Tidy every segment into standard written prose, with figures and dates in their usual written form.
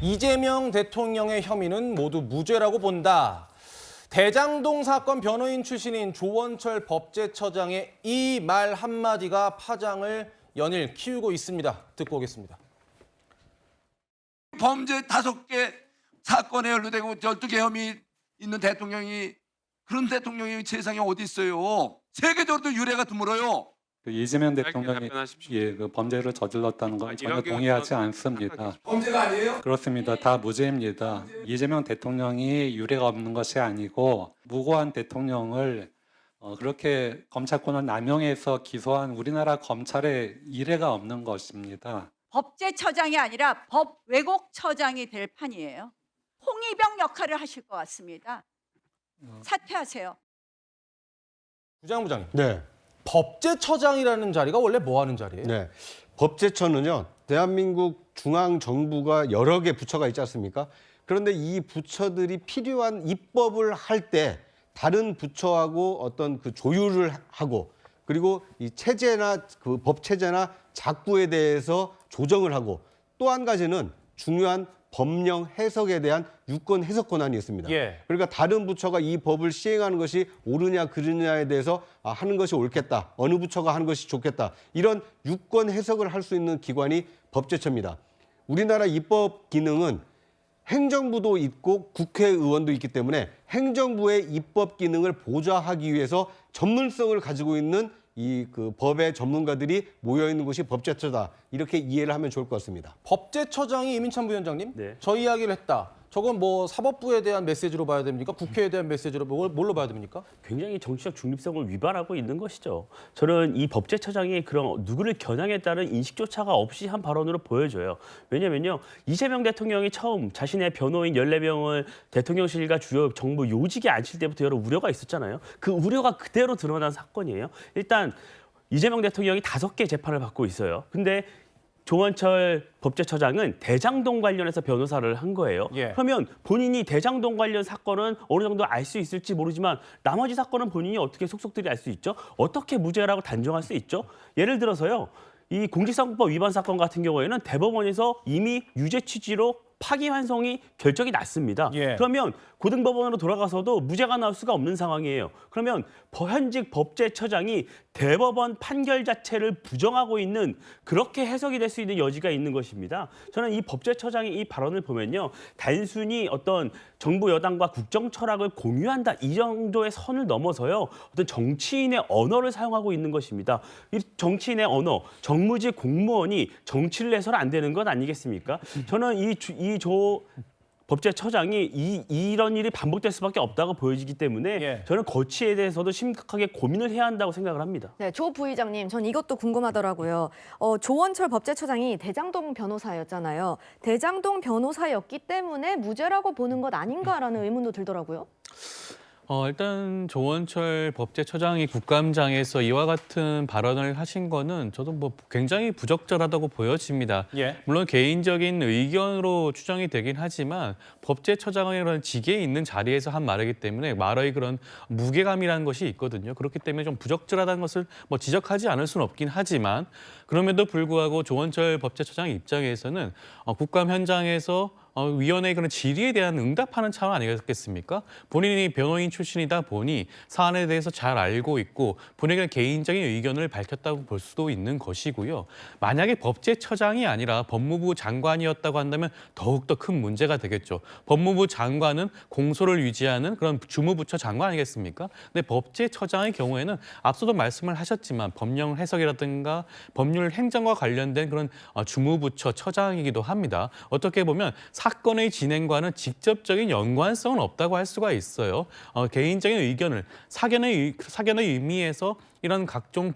이재명 대통령의 혐의는 모두 무죄라고 본다. 대장동 사건 변호인 출신인 조원철 법제처장의 이 말 한마디가 파장을 연일 키우고 있습니다. 듣고 오겠습니다. 범죄 5개 사건에 연루되고 12개 혐의 있는 대통령이 그런 대통령이 세상에 어디 있어요? 세계적으로도 유례가 드물어요. 이재명 대통령이 그 범죄를 저질렀다는 건 전혀 동의하지 않습니다. 범죄가 아니에요? 그렇습니다. 다 무죄입니다. 이재명 대통령이 유례가 없는 것이 아니고 무고한 대통령을 그렇게 검찰권을 남용해서 기소한 우리나라 검찰의 이례가 없는 것입니다. 법제처장이 아니라 법왜곡처장이 될 판이에요. 홍위병 역할을 하실 것 같습니다. 사퇴하세요. 부장부장님. 네. 법제처장이라는 자리가 원래 뭐 하는 자리예요? 네. 법제처는요, 대한민국 중앙정부가 여러 개 부처가 있지 않습니까? 그런데 이 부처들이 필요한 입법을 할 때 다른 부처하고 어떤 그 조율을 하고 그리고 이 체제나 그 법체제나 작부에 대해서 조정을 하고 또 한 가지는 중요한 법령 해석에 대한 유권 해석 권한이 있습니다. 예. 그러니까 다른 부처가 이 법을 시행하는 것이 옳으냐 그르냐에 대해서 하는 것이 옳겠다. 어느 부처가 하는 것이 좋겠다. 이런 유권 해석을 할 수 있는 기관이 법제처입니다. 우리나라 입법 기능은 행정부도 있고 국회의원도 있기 때문에 행정부의 입법 기능을 보좌하기 위해서 전문성을 가지고 있는 이 그 법의 전문가들이 모여 있는 곳이 법제처다. 이렇게 이해를 하면 좋을 것 같습니다. 법제처장이 이민찬 부위원장님, 네. 저 이야기를 했다. 저건 뭐 사법부에 대한 메시지로 봐야 됩니까? 국회에 대한 메시지로 뭘로 봐야 됩니까? 굉장히 정치적 중립성을 위반하고 있는 것이죠. 저는 이 법제처장이 그런 누구를 겨냥했다는 인식조차가 없이 한 발언으로 보여져요. 왜냐면요. 이재명 대통령이 처음 자신의 변호인 14명을 대통령실과 주요 정부 요직에 앉힐 때부터 여러 우려가 있었잖아요. 그 우려가 그대로 드러난 사건이에요. 일단 이재명 대통령이 5개 재판을 받고 있어요. 근데 조원철 법제처장은 대장동 관련해서 변호사를 한 거예요. 예. 그러면 본인이 대장동 관련 사건은 어느 정도 알 수 있을지 모르지만 나머지 사건은 본인이 어떻게 속속들이 알 수 있죠? 어떻게 무죄라고 단정할 수 있죠? 예를 들어서요. 이 공직선거법 위반 사건 같은 경우에는 대법원에서 이미 유죄 취지로 파기환송이 결정이 났습니다. 예. 그러면 고등법원으로 돌아가서도 무죄가 나올 수가 없는 상황이에요. 그러면 현직 법제처장이 대법원 판결 자체를 부정하고 있는 그렇게 해석이 될 수 있는 여지가 있는 것입니다. 저는 이 법제처장의 이 발언을 보면요. 단순히 어떤 정부 여당과 국정 철학을 공유한다 이 정도의 선을 넘어서요. 어떤 정치인의 언어를 사용하고 있는 것입니다. 이 정치인의 언어, 정무직 공무원이 정치를 해서는 안 되는 것 아니겠습니까? 저는 이 법제처장이 이런 일이 반복될 수밖에 없다고 보여지기 때문에 예. 저는 거치에 대해서도 심각하게 고민을 해야 한다고 생각을 합니다. 네, 조 부의장님, 전 이것도 궁금하더라고요. 조원철 법제처장이 대장동 변호사였잖아요. 대장동 변호사였기 때문에 무죄라고 보는 것 아닌가라는 의문도 들더라고요. 일단 조원철 법제처장이 국감장에서 이와 같은 발언을 하신 거는 저도 뭐 굉장히 부적절하다고 보여집니다. 예. 물론 개인적인 의견으로 추정이 되긴 하지만 법제처장의 그런 직에 있는 자리에서 한 말이기 때문에 말의 그런 무게감이라는 것이 있거든요. 그렇기 때문에 좀 부적절하다는 것을 뭐 지적하지 않을 수는 없긴 하지만 그럼에도 불구하고 조원철 법제처장 입장에서는 국감 현장에서 위원회의 그런 질의에 대한 응답하는 차원 아니겠습니까? 본인이 변호인 출신이다 보니 사안에 대해서 잘 알고 있고 본인의 개인적인 의견을 밝혔다고 볼 수도 있는 것이고요. 만약에 법제처장이 아니라 법무부 장관이었다고 한다면 더욱더 큰 문제가 되겠죠. 법무부 장관은 공소를 유지하는 그런 주무부처 장관 아니겠습니까? 근데 법제처장의 경우에는 앞서도 말씀을 하셨지만 법령 해석이라든가 법률 행정과 관련된 그런 주무부처 처장이기도 합니다. 어떻게 보면 사건의 진행과는 직접적인 연관성은 없다고 할 수가 있어요. 개인적인 의견을 사견의 의미에서 이런 각종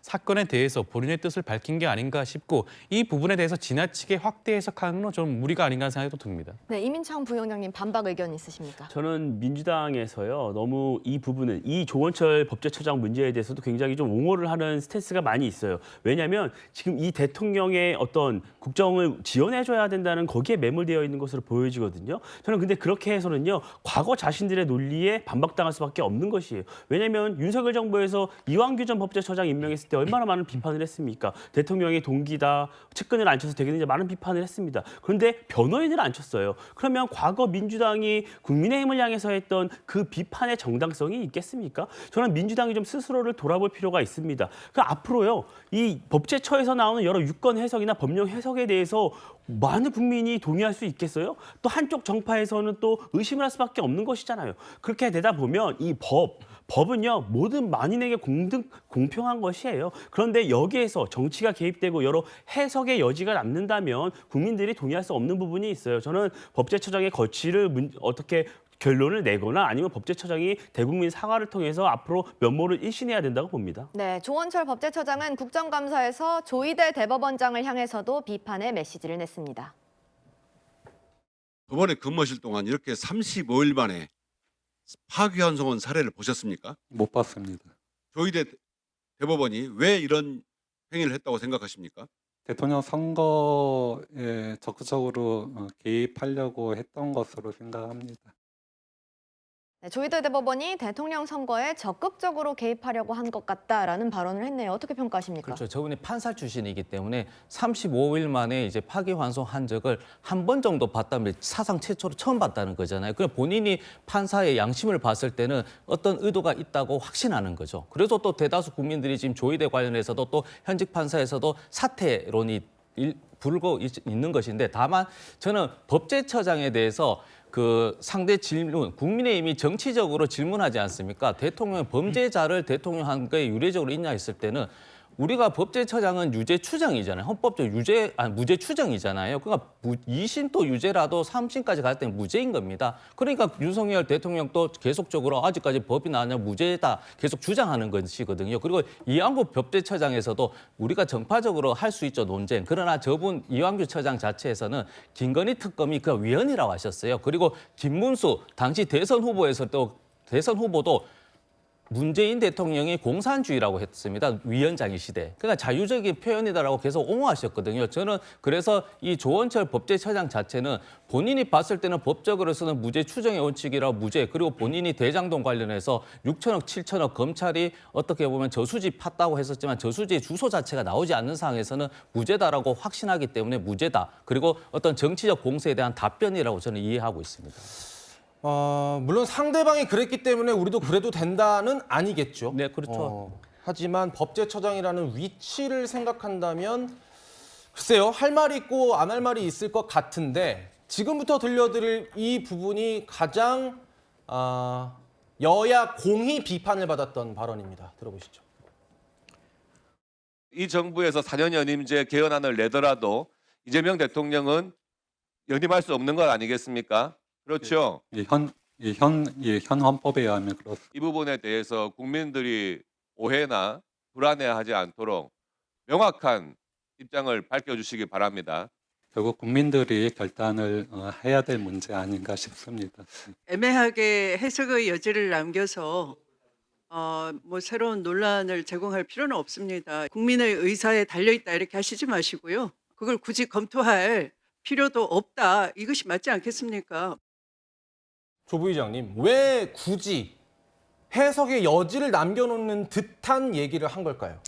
사건에 대해서 본인의 뜻을 밝힌 게 아닌가 싶고 이 부분에 대해서 지나치게 확대 해석하는 건 좀 무리가 아닌가 생각도 듭니다. 네, 이민창 부위원장님 반박 의견 있으십니까? 저는 민주당에서요. 너무 이 부분은 이 조원철 법제처장 문제에 대해서도 굉장히 좀 옹호를 하는 스탠스가 많이 있어요. 왜냐하면 지금 이 대통령의 어떤 국정을 지원해줘야 된다는 거기에 매몰되어 있는 것으로 보여지거든요. 저는 근데 그렇게 해서는요. 과거 자신들의 논리에 반박당할 수밖에 없는 것이에요. 왜냐하면 윤석열 정부에서 이완규 전 법제처장 임명했을 때 얼마나 많은 비판을 했습니까? 대통령의 동기다, 측근을 안 쳐서 되겠는지 많은 비판을 했습니다. 그런데 변호인을 안 쳤어요. 그러면 과거 민주당이 국민의힘을 향해서 했던 그 비판의 정당성이 있겠습니까? 저는 민주당이 좀 스스로를 돌아볼 필요가 있습니다. 그 앞으로요, 이 법제처에서 나오는 여러 유권 해석이나 법령 해석에 대해서 많은 국민이 동의할 수 있겠어요? 또 한쪽 정파에서는 또 의심을 할 수밖에 없는 것이잖아요. 그렇게 되다 보면 이 법은요, 모든 만인에게 공평한 것이에요. 그런데 여기에서 정치가 개입되고 여러 해석의 여지가 남는다면 국민들이 동의할 수 없는 부분이 있어요. 저는 법제처장의 거취를 어떻게 결론을 내거나 아니면 법제처장이 대국민 사과를 통해서 앞으로 면모를 일신해야 된다고 봅니다. 네, 조원철 법제처장은 국정감사에서 조희대 대법원장을 향해서도 비판의 메시지를 냈습니다. 법원에 근무하실 동안 이렇게 35일 만에 파기환송한 사례를 보셨습니까? 못 봤습니다. 조희대 대법원이 왜 이런 행위를 했다고 생각하십니까? 대통령 선거에 적극적으로 개입하려고 했던 것으로 생각합니다. 네, 조희대 대법원이 대통령 선거에 적극적으로 개입하려고 한 것 같다라는 발언을 했네요. 어떻게 평가하십니까? 그렇죠. 저분이 판사 출신이기 때문에 35일 만에 이제 파기환송한 적을 한 번 정도 봤다면 사상 최초로 처음 봤다는 거잖아요. 그냥 본인이 판사의 양심을 봤을 때는 어떤 의도가 있다고 확신하는 거죠. 그래서 또 대다수 국민들이 지금 조희대 관련해서도 또 현직 판사에서도 사퇴론이 불고 있는 것인데, 다만 저는 법제처장에 대해서 그 상대 질문, 국민의힘이 정치적으로 질문하지 않습니까? 대통령의 범죄자를 대통령 거에 유례적으로 있냐 했을 때는 우리가 법제처장은 유죄 추정이잖아요. 헌법적 무죄 추정이잖아요. 그러니까 2심 또 유죄라도 3심까지 갈 때는 무죄인 겁니다. 그러니까 윤석열 대통령도 계속적으로 아직까지 법이 나왔냐 무죄다 계속 주장하는 것이거든요. 그리고 이완구 법제처장에서도 우리가 정파적으로 할 수 있죠, 논쟁. 그러나 저분 이완규 처장 자체에서는 김건희 특검이 그 위헌이라고 하셨어요. 그리고 김문수 당시 대선 후보도 문재인 대통령이 공산주의라고 했습니다. 위원장이시대. 그러니까 자유적인 표현이다라고 계속 옹호하셨거든요. 저는 그래서 이 조원철 법제처장 자체는 본인이 봤을 때는 법적으로서는 무죄 추정의 원칙이라 무죄, 그리고 본인이 대장동 관련해서 6천억, 7천억 검찰이 어떻게 보면 저수지 팠다고 했었지만 저수지의 주소 자체가 나오지 않는 상황에서는 무죄다라고 확신하기 때문에 무죄다. 그리고 어떤 정치적 공세에 대한 답변이라고 저는 이해하고 있습니다. 물론 상대방이 그랬기 때문에 우리도 그래도 된다는 아니겠죠. 네, 그렇죠. 하지만 법제처장이라는 위치를 생각한다면 글쎄요, 할 말이 있고 안 할 말이 있을 것 같은데 지금부터 들려드릴 이 부분이 가장 여야 공히 비판을 받았던 발언입니다. 들어보시죠. 이 정부에서 4년 연임제 개헌안을 내더라도 이재명 대통령은 연임할 수 없는 것 아니겠습니까? 그렇죠. 현 헌법에 의하면 그렇습니다. 이 부분에 대해서 국민들이 오해나 불안해하지 않도록 명확한 입장을 밝혀주시기 바랍니다. 결국 국민들이 결단을 해야 될 문제 아닌가 싶습니다. 애매하게 해석의 여지를 남겨서 뭐 새로운 논란을 제공할 필요는 없습니다. 국민의 의사에 달려있다 이렇게 하시지 마시고요. 그걸 굳이 검토할 필요도 없다. 이것이 맞지 않겠습니까? 조 부의장님, 왜 굳이 해석의 여지를 남겨놓는 듯한 얘기를 한 걸까요?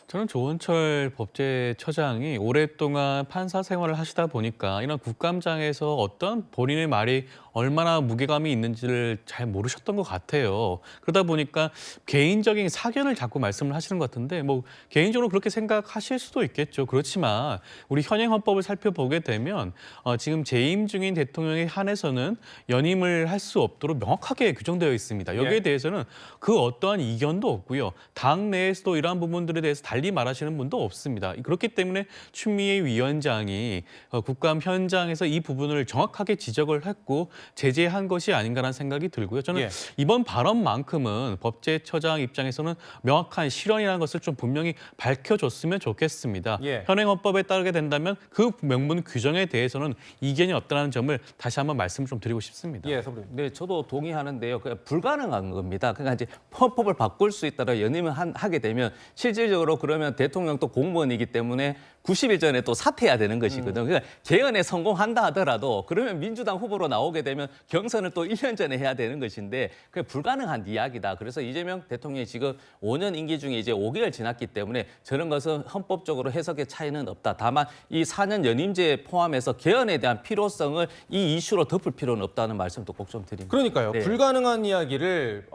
저는 조원철 법제처장이 오랫동안 판사 생활을 하시다 보니까 이런 국감장에서 어떤 본인의 말이 얼마나 무게감이 있는지를 잘 모르셨던 것 같아요. 그러다 보니까 개인적인 사견을 자꾸 말씀을 하시는 것 같은데 뭐 개인적으로 그렇게 생각하실 수도 있겠죠. 그렇지만 우리 현행 헌법을 살펴보게 되면 지금 재임 중인 대통령에 한해서는 연임을 할 수 없도록 명확하게 규정되어 있습니다. 여기에 대해서는 그 어떠한 이견도 없고요. 당 내에서도 이러한 부분들에 대해서 달리 말하시는 분도 없습니다. 그렇기 때문에 추미애 위원장이 국감 현장에서 이 부분을 정확하게 지적을 했고 제재한 것이 아닌가라는 생각이 들고요. 저는 이번 발언만큼은 법제처장 입장에서는 명확한 실언이라는 것을 좀 분명히 밝혀줬으면 좋겠습니다. 현행 헌법에 따르게 된다면 그 명문 규정에 대해서는 이견이 없다는 점을 다시 한번 말씀을 좀 드리고 싶습니다. 네, 저도 동의하는데요. 불가능한 겁니다. 그러니까 이제 헌법을 바꿀 수 있다라 연임을 하게 되면 실질적으로 그런 그러면 대통령 또 공무원이기 때문에 90일 전에 또 사퇴해야 되는 것이거든요. 그러니까 개헌에 성공한다 하더라도 그러면 민주당 후보로 나오게 되면 경선을 또 1년 전에 해야 되는 것인데 그게 불가능한 이야기다. 그래서 이재명 대통령이 지금 5년 임기 중에 이제 5개월 지났기 때문에 저런 것은 헌법적으로 해석의 차이는 없다. 다만 이 4년 연임제 포함해서 개헌에 대한 필요성을 이 이슈로 덮을 필요는 없다는 말씀도 꼭 좀 드립니다. 그러니까요. 네. 불가능한 이야기를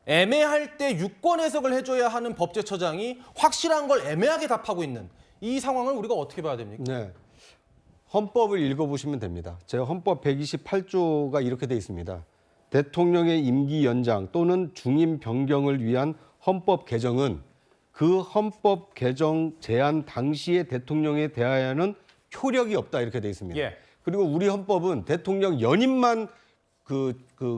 애매할 때 유권 해석을 해줘야 하는 법제처장이 확실한 걸 애매하게 답하고 있는 이 상황을 우리가 어떻게 봐야 됩니까? 네. 헌법을 읽어보시면 됩니다. 제 헌법 128조가 이렇게 돼 있습니다. 대통령의 임기 연장 또는 중임 변경을 위한 헌법 개정은 그 헌법 개정 제안 당시의 대통령에 대하여는 효력이 없다 이렇게 돼 있습니다. 예. 그리고 우리 헌법은 대통령 연임만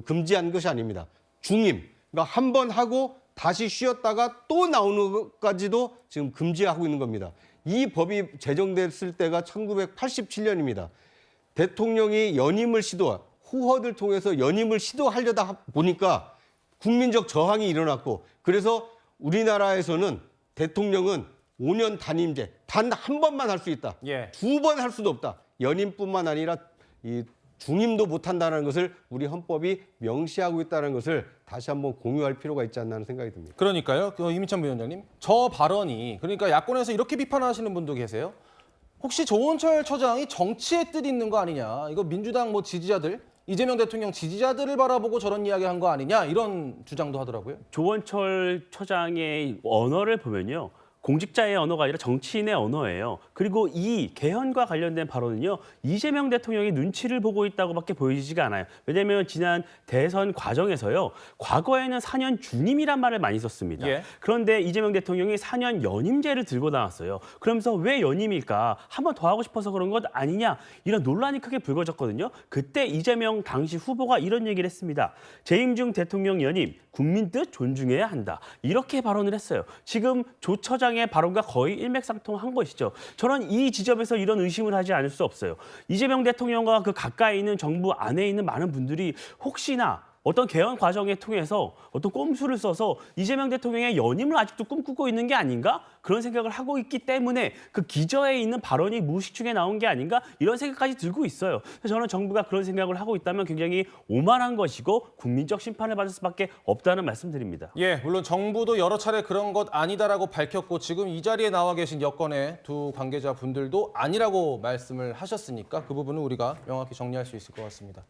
금지한 것이 아닙니다. 중임, 그러니까 한 번 하고 다시 쉬었다가 또 나오는 것까지도 지금 금지하고 있는 겁니다. 이 법이 제정됐을 때가 1987년입니다. 대통령이 연임을 후허들 통해서 연임을 시도하려다 보니까 국민적 저항이 일어났고 그래서 우리나라에서는 대통령은 5년 단임제 단 한 번만 할 수 있다. 예. 2번 할 수도 없다. 연임뿐만 아니라 이 중임도 못한다는 것을 우리 헌법이 명시하고 있다는 것을 다시 한번 공유할 필요가 있지 않나 하는 생각이 듭니다. 그러니까요. 이민찬 부위원장님. 저 발언이 그러니까 야권에서 이렇게 비판하시는 분도 계세요. 혹시 조원철 처장이 정치의 뜻이 있는 거 아니냐. 이거 민주당 지지자들, 이재명 대통령 지지자들을 바라보고 저런 이야기 한 거 아니냐. 이런 주장도 하더라고요. 조원철 처장의 언어를 보면요. 공직자의 언어가 아니라 정치인의 언어예요. 그리고 이 개헌과 관련된 발언은요. 이재명 대통령이 눈치를 보고 있다고밖에 보이지가 않아요. 왜냐하면 지난 대선 과정에서요. 과거에는 4년 중임이란 말을 많이 썼습니다. 예. 그런데 이재명 대통령이 4년 연임제를 들고 나왔어요. 그러면서 왜 연임일까? 한 번 더 하고 싶어서 그런 것 아니냐? 이런 논란이 크게 불거졌거든요. 그때 이재명 당시 후보가 이런 얘기를 했습니다. 재임 중 대통령 연임, 국민 뜻 존중해야 한다. 이렇게 발언을 했어요. 지금 조 처장의 발언과 거의 일맥상통한 것이죠. 저는 이 지점에서 이런 의심을 하지 않을 수 없어요. 이재명 대통령과 그 가까이 있는 정부 안에 있는 많은 분들이 혹시나 어떤 개헌 과정에 통해서 어떤 꼼수를 써서 이재명 대통령의 연임을 아직도 꿈꾸고 있는 게 아닌가? 그런 생각을 하고 있기 때문에 그 기저에 있는 발언이 무의식 중에 나온 게 아닌가? 이런 생각까지 들고 있어요. 그래서 저는 정부가 그런 생각을 하고 있다면 굉장히 오만한 것이고 국민적 심판을 받을 수밖에 없다는 말씀드립니다. 예, 물론 정부도 여러 차례 그런 것 아니다라고 밝혔고 지금 이 자리에 나와 계신 여권의 두 관계자분들도 아니라고 말씀을 하셨으니까 그 부분은 우리가 명확히 정리할 수 있을 것 같습니다.